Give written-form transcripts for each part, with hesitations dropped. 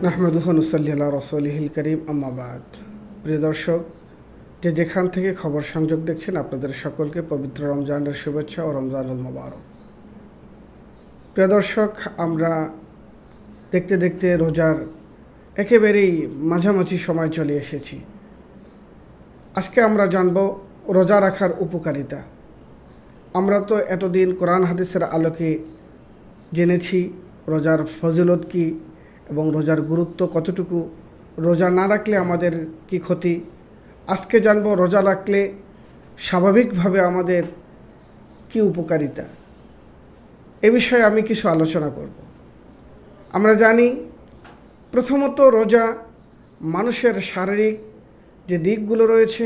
নাহমাদুহু ওয়া নুসাল্লি আলা রাসূলিহিল কারীম, আম্মা বাদ। প্রিয় দর্শক, যেখান থেকে খবর সংযোগ দেখছেন, আপনাদের সকলকে পবিত্র রমজানের শুভেচ্ছা ও রমজানুল মুবারক। প্রিয় দর্শক, আমরা দেখতে দেখতে রোজার একেবারেই মাঝামাঝি সময় চলে এসেছি। আজকে আমরা জানব রোজা রাখার উপকারিতা। আমরা তো এতদিন কোরআন হাদিসের আলোকে জেনেছি রোজার ফজিলত কী এবং রোজার গুরুত্ব কতটুকু, রোজা না রাখলে আমাদের কি ক্ষতি। আজকে জানব রোজা রাখলে স্বাভাবিকভাবে আমাদের কি উপকারিতা। এ বিষয়ে আমি কিছু আলোচনা করব। আমরা জানি প্রথমত রোজা মানুষের শারীরিক যে দিকগুলো রয়েছে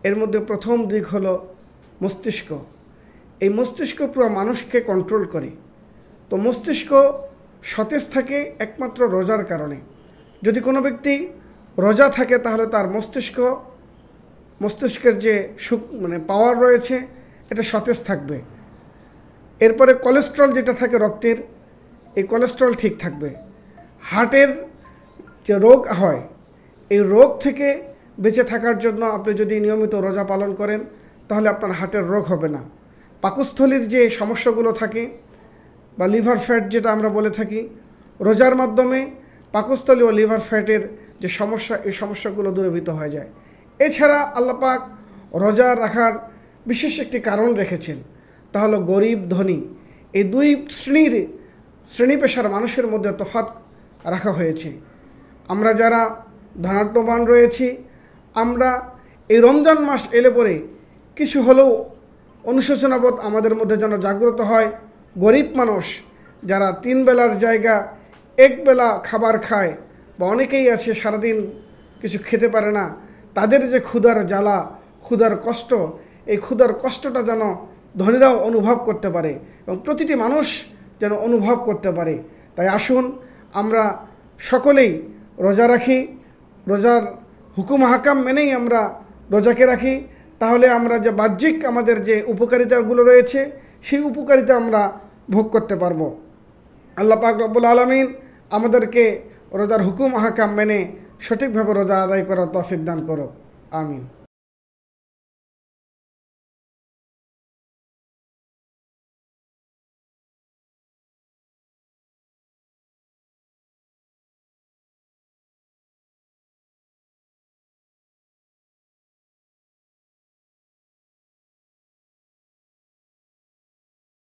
এর মধ্যে প্রথম দিক হলো মস্তিষ্ক। এই মস্তিষ্ক পুরো মানুষকে কন্ট্রোল করে। তো মস্তিষ্ক সতেজ থাকে একমাত্র রোজার কারণে। যদি কোনো ব্যক্তি রোজা থাকে তাহলে তার মস্তিষ্কের যে পাওয়ার রয়েছে এটা সতেজ থাকবে। এরপরে কোলেস্ট্রল যেটা থাকে রক্তের, এই কোলেস্ট্রল ঠিক থাকবে। হার্টের যে রোগ হয় এই রোগ থেকে বেঁচে থাকার জন্য আপনি যদি নিয়মিত রোজা পালন করেন তাহলে আপনার হার্টের রোগ হবে না। পাকস্থলীর যে সমস্যাগুলো থাকে বা লিভার ফ্যাট যেটা আমরা বলে থাকি, রোজার মাধ্যমে পাকস্থলী ও লিভার ফ্যাটের যে সমস্যা, এই সমস্যাগুলো দূরীভূত হয়ে যায়। এছাড়া আল্লাহ পাক রোজা রাখার বিশেষ একটি কারণ রেখেছেন, তা হলো গরিব ধনী এই দুই শ্রেণী পেশার মানুষের মধ্যে তফাৎ রাখা হয়েছে। আমরা যারা ধনাঢ্যবান রয়েছি, আমরা এই রমজান মাস এলে পরে কিছু হলেও অনুশোচনাবোধ আমাদের মধ্যে যেন জাগ্রত হয়। গরিব মানুষ যারা 3 বেলার জায়গা 1 বেলা খাবার খায় বা অনেকেই আছে সারাদিন কিছু খেতে পারে না, তাদের যে ক্ষুধার জ্বালা, ক্ষুধার কষ্ট, এই ক্ষুধার কষ্টটা যেন ধনীরাও অনুভব করতে পারে এবং প্রতিটি মানুষ যেন অনুভব করতে পারে। তাই আসুন আমরা সকলেই রোজা রাখি, রোজার হুকুম হাকাম মেনেই আমরা রোজাকে রাখি। তাহলে আমরা যে বাহ্যিক আমাদের যে উপকারিতাগুলো রয়েছে সেই উপকারিতা আমরা ভোগ করতে পারবো। আল্লাহ পাক রব্বুল আলামিন আমাদেরকে রোজার হুকুম হাকাম মেনে সঠিকভাবে রোজা আদায় করার তৌফিক দান করো। আমিন।